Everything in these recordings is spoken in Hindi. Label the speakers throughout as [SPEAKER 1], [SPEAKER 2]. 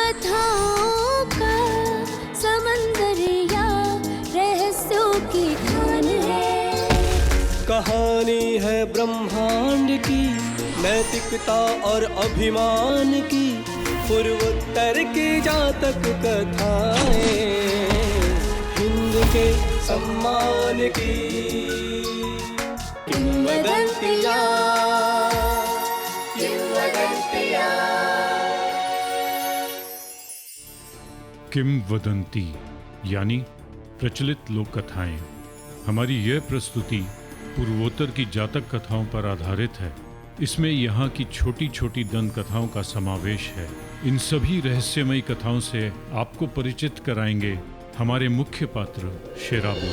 [SPEAKER 1] कथाओं का समंदर या रहस्यों की खान है।
[SPEAKER 2] कहानी है ब्रह्मांड की, नैतिकता और अभिमान की, पूर्वोत्तर की जातक कथाएं, हिंद के सम्मान की किंवदंतियां, किंवदंतियां।
[SPEAKER 3] किंवदंती यानी प्रचलित लोक कथाएं। हमारी यह प्रस्तुति पूर्वोत्तर की जातक कथाओं पर आधारित है। इसमें यहाँ की छोटी छोटी दंत कथाओं का समावेश है। इन सभी रहस्यमयी कथाओं से आपको परिचित कराएंगे हमारे मुख्य पात्र शेराबू।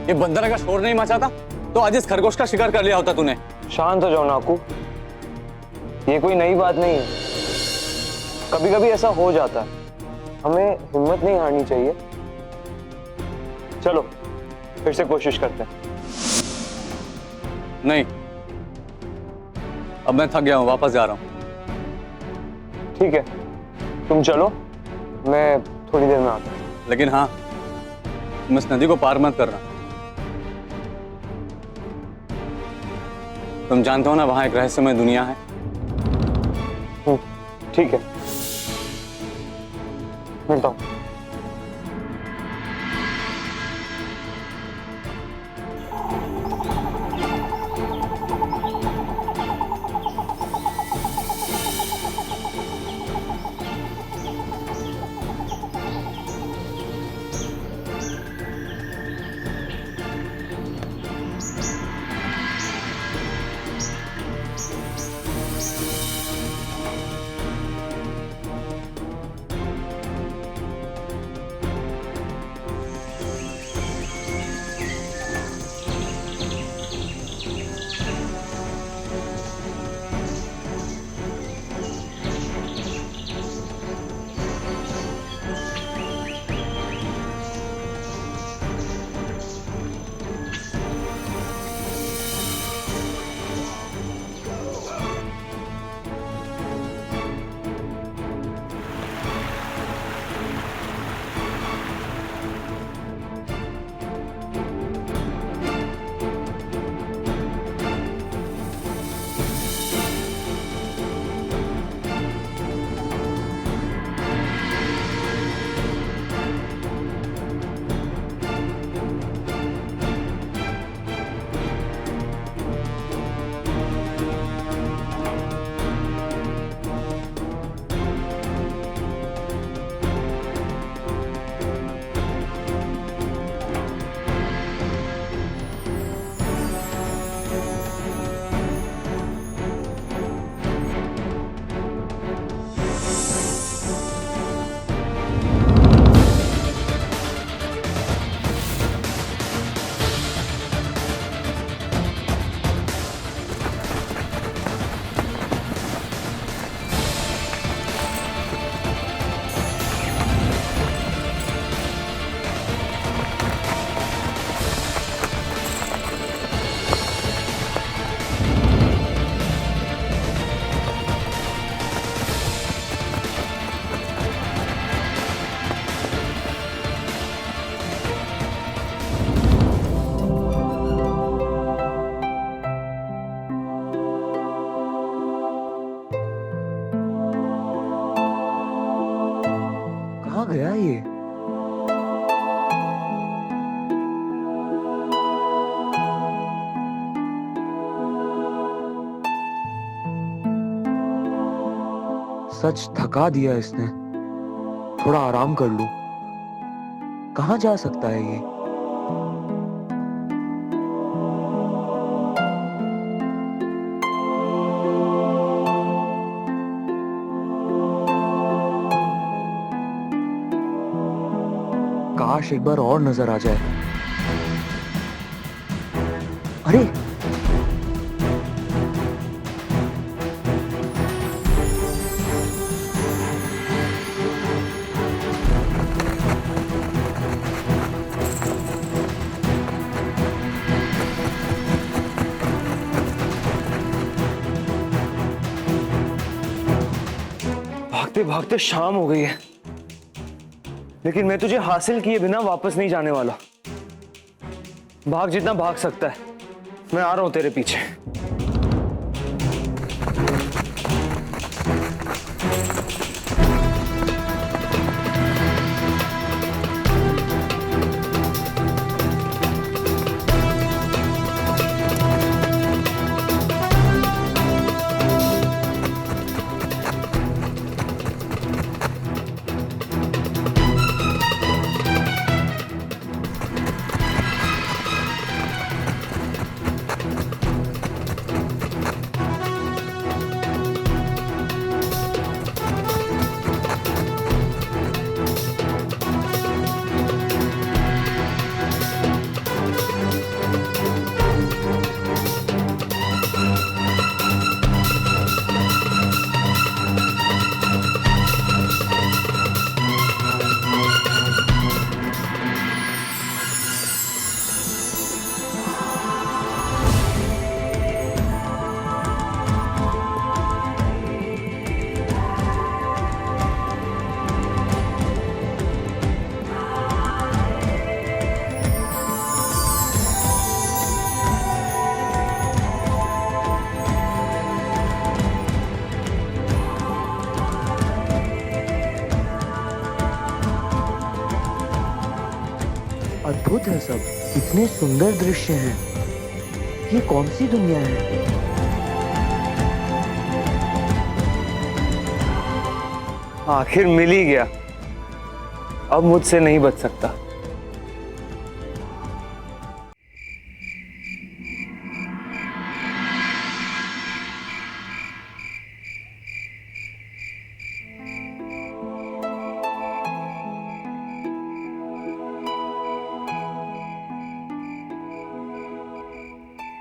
[SPEAKER 4] ये बंदर अगर शोर नहीं मचाता तो आज इस खरगोश का शिकार कर लिया होता तूने।
[SPEAKER 5] शांत हो जाओ नाकू, ये कोई नई बात नहीं है। कभी कभी ऐसा हो जाता है, हमें हिम्मत नहीं हारनी चाहिए। चलो फिर से कोशिश करते हैं।
[SPEAKER 4] नहीं, अब मैं थक गया हूं, वापस जा रहा हूं।
[SPEAKER 5] ठीक है, तुम चलो, मैं थोड़ी देर में आता हूं।
[SPEAKER 4] लेकिन हाँ, तुम इस नदी को पार मत करना। तुम जानते हो ना वहां एक रहस्यमय दुनिया है।
[SPEAKER 5] ठीक है, मिलता हूं। गया ये? सच थका दिया इसने। थोड़ा आराम कर लूं। कहाँ जा सकता है ये? काश एक बार और नजर आ जाए। अरे भागते भागते शाम हो गई है, लेकिन मैं तुझे हासिल किए बिना वापस नहीं जाने वाला। भाग जितना भाग सकता है, मैं आ रहा हूं तेरे पीछे। अद्भुत है सब। कितने सुंदर दृश्य हैं। ये कौन सी दुनिया है? आखिर मिल ही गया। अब मुझसे नहीं बच सकता।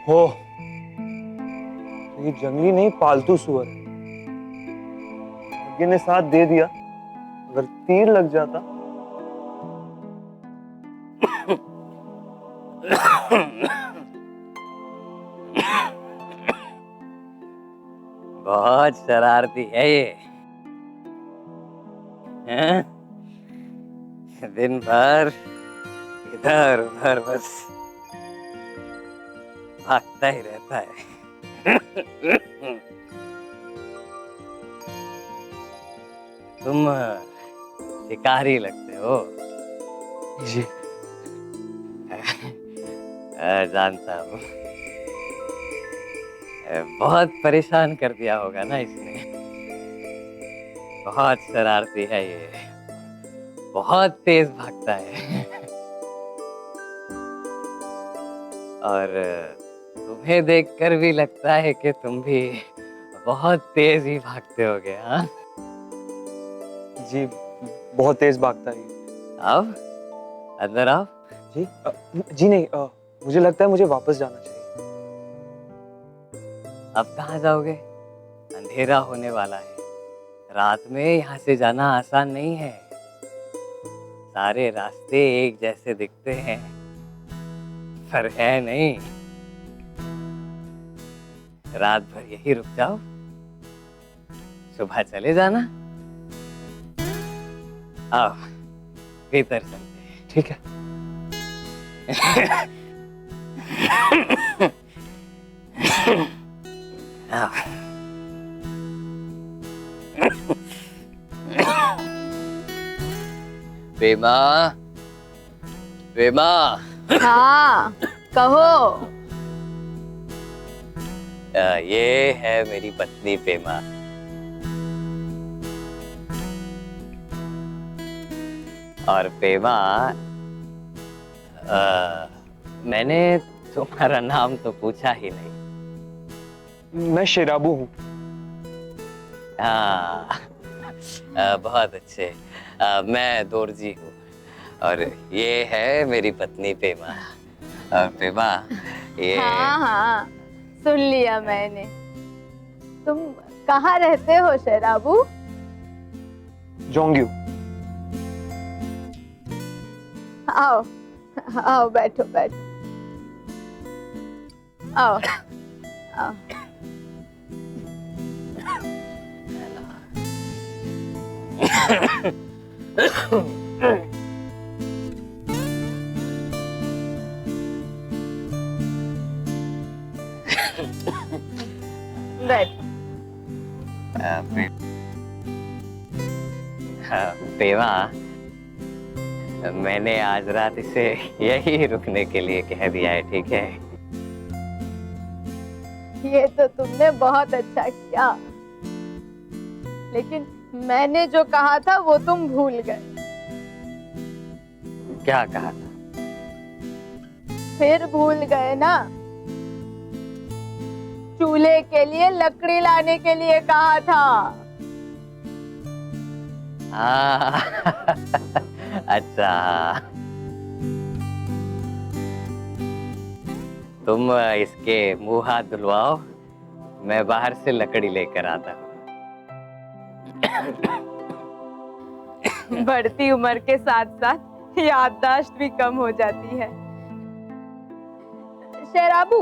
[SPEAKER 5] हो, ये जंगली नहीं पालतू सुअर है। भाग्य ने साथ दे दिया, अगर तीर लग जाता।
[SPEAKER 6] बहुत शरारती है ये हैं? दिन भर इधर उधर बस भागता ही रहता है। तुम शिकारी लगते हो।
[SPEAKER 5] जी
[SPEAKER 6] जानता हूँ। बहुत परेशान कर दिया होगा ना इसने। बहुत शरारती है ये, बहुत तेज भागता है। और तुम्हें देखकर भी लगता है कि तुम भी बहुत तेज ही भागते होगे। हाँ
[SPEAKER 5] जी, बहुत तेज भागता है ये।
[SPEAKER 6] आओ, अंदर आओ।
[SPEAKER 5] जी जी नहीं, मुझे लगता है मुझे वापस जाना चाहिए।
[SPEAKER 6] अब कहाँ जाओगे? अंधेरा होने वाला है। रात में यहाँ से जाना आसान नहीं है। सारे रास्ते एक जैसे दिखते हैं, पर है नहीं। रात भर यही रुक जाओ, सुबह चले जाना। आओ भीतर चलते हैं।
[SPEAKER 5] ठीक है।
[SPEAKER 6] आओ। प्रेमा, प्रेमा।
[SPEAKER 7] हाँ कहो।
[SPEAKER 6] ये है मेरी पत्नी प्रेमा। और प्रेमा, मैंने तुम्हारा नाम तो पूछा ही नहीं।
[SPEAKER 5] मैं शेराबू हूँ।
[SPEAKER 6] हाँ, बहुत अच्छे। मैं दोरजी हूँ और ये है मेरी पत्नी प्रेमा। और प्रेमा, ये
[SPEAKER 7] हाँ हाँ सुन लिया मैंने। तुम कहाँ रहते हो शेराबू?
[SPEAKER 5] जोंग्यू।
[SPEAKER 7] आओ आओ बैठो बैठो। आओ आओ। बैठो।
[SPEAKER 6] प्रेमा, मैंने आज रात इसे यही रुकने के लिए कह दिया है, ठीक है?
[SPEAKER 7] ये तो तुमने बहुत अच्छा किया, लेकिन मैंने जो कहा था वो तुम भूल गए।
[SPEAKER 6] क्या कहा था?
[SPEAKER 7] फिर भूल गए ना? चूल्हे के लिए लकड़ी लाने के लिए कहा था।
[SPEAKER 6] अच्छा, तुम इसके मुंह हाथ धुलवाओ, मैं बाहर से लकड़ी लेकर आता हूँ।
[SPEAKER 7] बढ़ती उम्र के साथ साथ याददाश्त भी कम हो जाती है। शेराबू,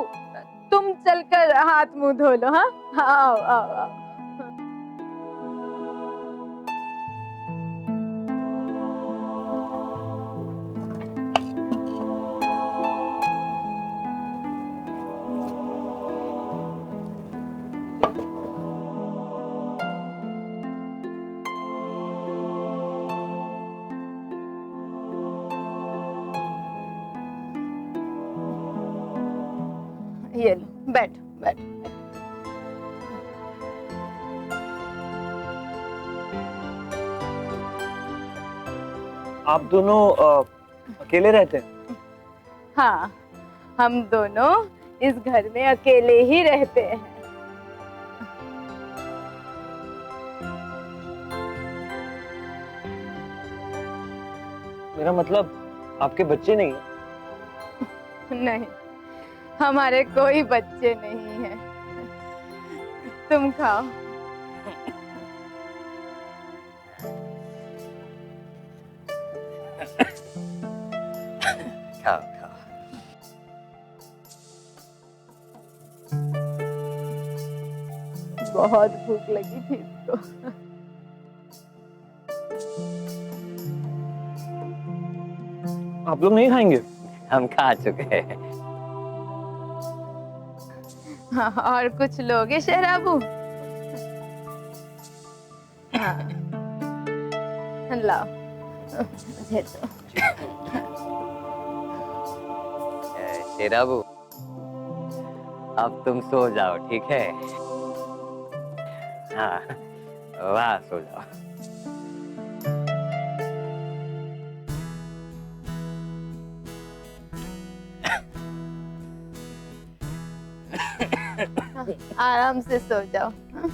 [SPEAKER 7] तुम चलकर हाथ मुंह धो लो। हाँ आओ आओ आओ। ये लो, बैठो बैठो।
[SPEAKER 5] आप दोनों अकेले रहते हैं?
[SPEAKER 7] हाँ, हम दोनों इस घर में अकेले ही रहते हैं।
[SPEAKER 5] मेरा मतलब आपके बच्चे नहीं हैं?
[SPEAKER 7] नहीं, हमारे कोई बच्चे नहीं हैं। तुम खाओ।
[SPEAKER 6] खाओ खाओ।
[SPEAKER 7] बहुत भूख लगी थी इसको।
[SPEAKER 5] आप लोग नहीं खाएंगे?
[SPEAKER 6] हम खा चुके हैं।
[SPEAKER 7] हाँ, और कुछ लोगे शेराबू? हाँ, लाओ मुझे दो।
[SPEAKER 6] शेराबू, अब तुम सो जाओ, ठीक है? हाँ, वहाँ सो जाओ।
[SPEAKER 7] आराम से सो जाओ। हाँ?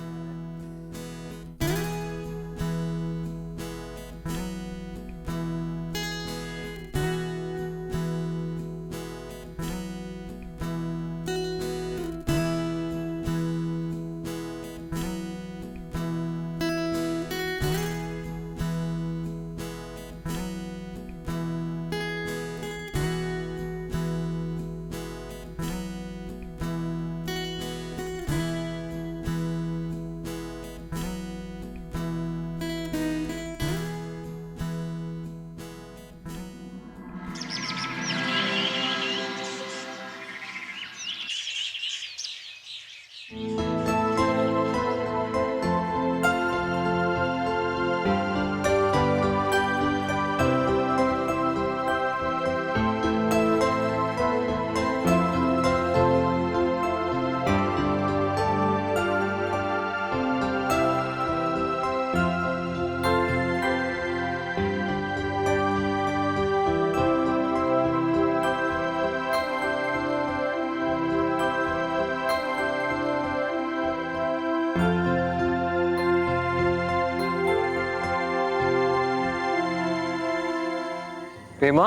[SPEAKER 5] पेमा,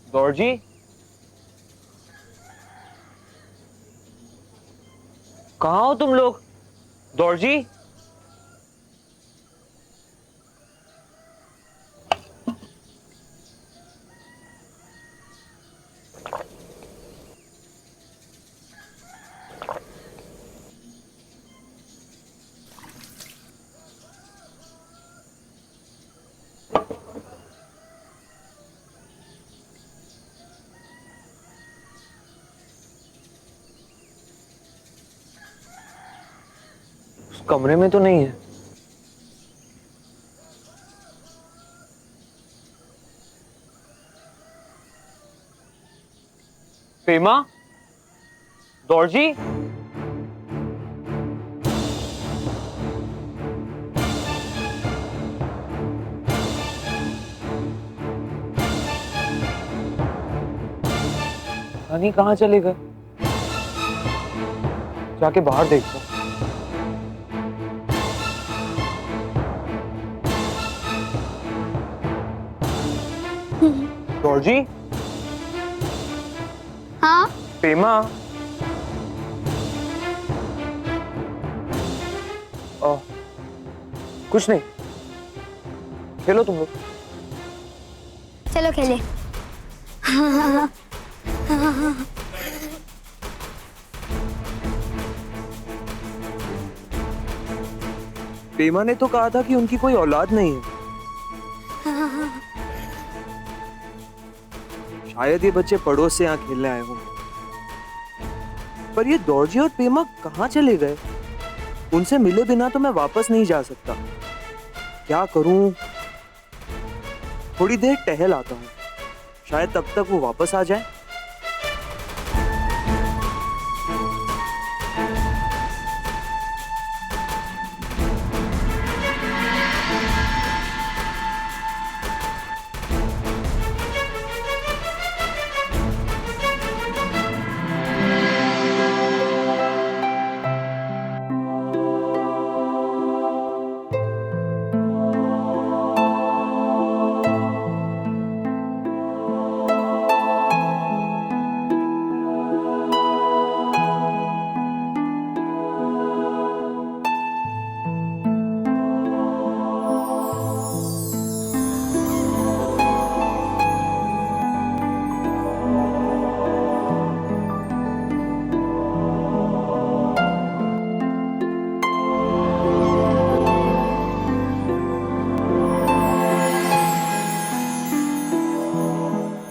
[SPEAKER 5] दौड़जी, कहाँ हो तुम लोग? दौड़जी, कमरे में तो नहीं है। पेमा, दौड़जी, हनी कहाँ चले गए? जाके बाहर देखो। दौड़जी,
[SPEAKER 7] हाँ
[SPEAKER 5] पेमा, कुछ नहीं, खेलो तुम लोग।
[SPEAKER 1] चलो खेले।
[SPEAKER 5] पेमा ने तो कहा था कि उनकी कोई औलाद नहीं है। शायद ये बच्चे पड़ोस से यहाँ खेलने आए होंगे। पर ये दौड़जी और पेमा कहाँ चले गए? उनसे मिले बिना तो मैं वापस नहीं जा सकता। क्या करूं? थोड़ी देर टहल आता हूँ, शायद तब तक वो वापस आ जाए।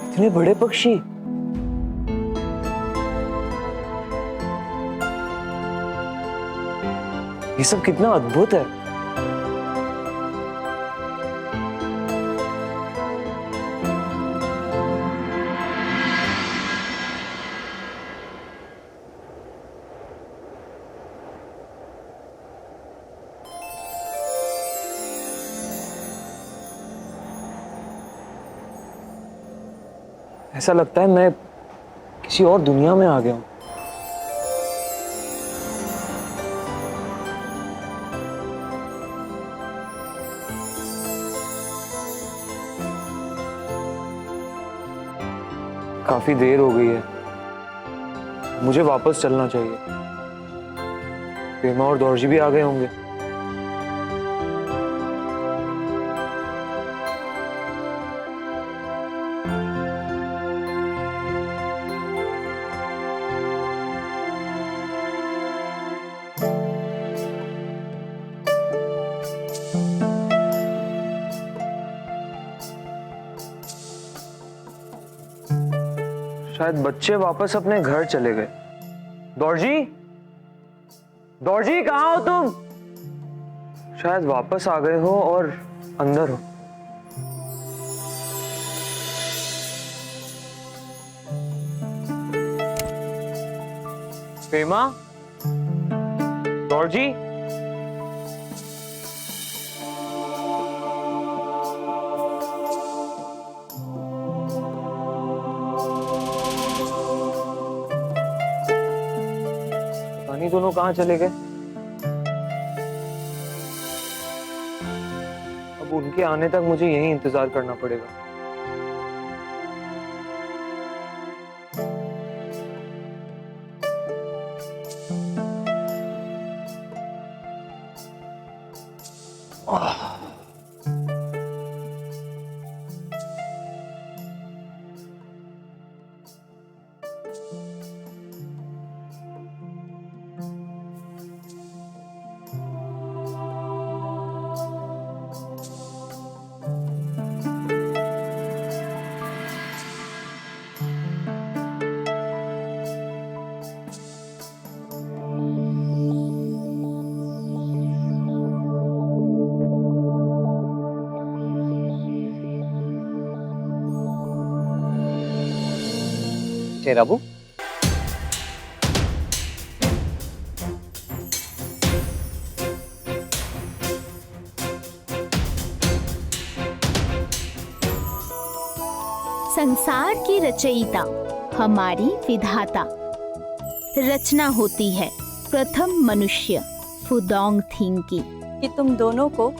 [SPEAKER 5] इतने बड़े पक्षी, ये सब कितना अद्भुत है। ऐसा लगता है मैं किसी और दुनिया में आ गया हूं। काफी देर हो गई है, मुझे वापस चलना चाहिए। पेमा और दौड़जी भी आ गए होंगे। शायद बच्चे वापस अपने घर चले गए। दौड़जी, दौड़जी कहाँ हो तुम? शायद वापस आ गए हो और अंदर हो। पेमा, दौड़जी, दोनों कहां चले गए? अब उनके आने तक मुझे यहीं इंतजार करना पड़ेगा।
[SPEAKER 6] शेराबू,
[SPEAKER 8] संसार की रचयिता हमारी विधाता। रचना होती है प्रथम मनुष्य फुदोंग थिंग की।
[SPEAKER 9] कि तुम दोनों को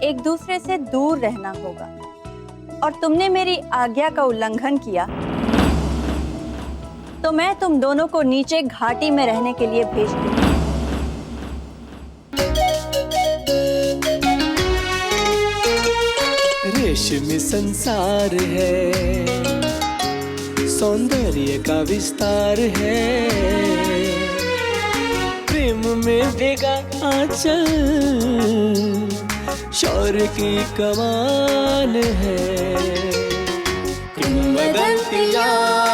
[SPEAKER 9] एक दूसरे से दूर रहना होगा और तुमने मेरी आज्ञा का उल्लंघन किया तो मैं तुम दोनों को नीचे घाटी में रहने के लिए भेज दूंगी।
[SPEAKER 2] रेशमी संसार है, सौंदर्य का विस्तार है, प्रेम में भेगा आंचल, शौर्य की कमान है। किंवदंतियां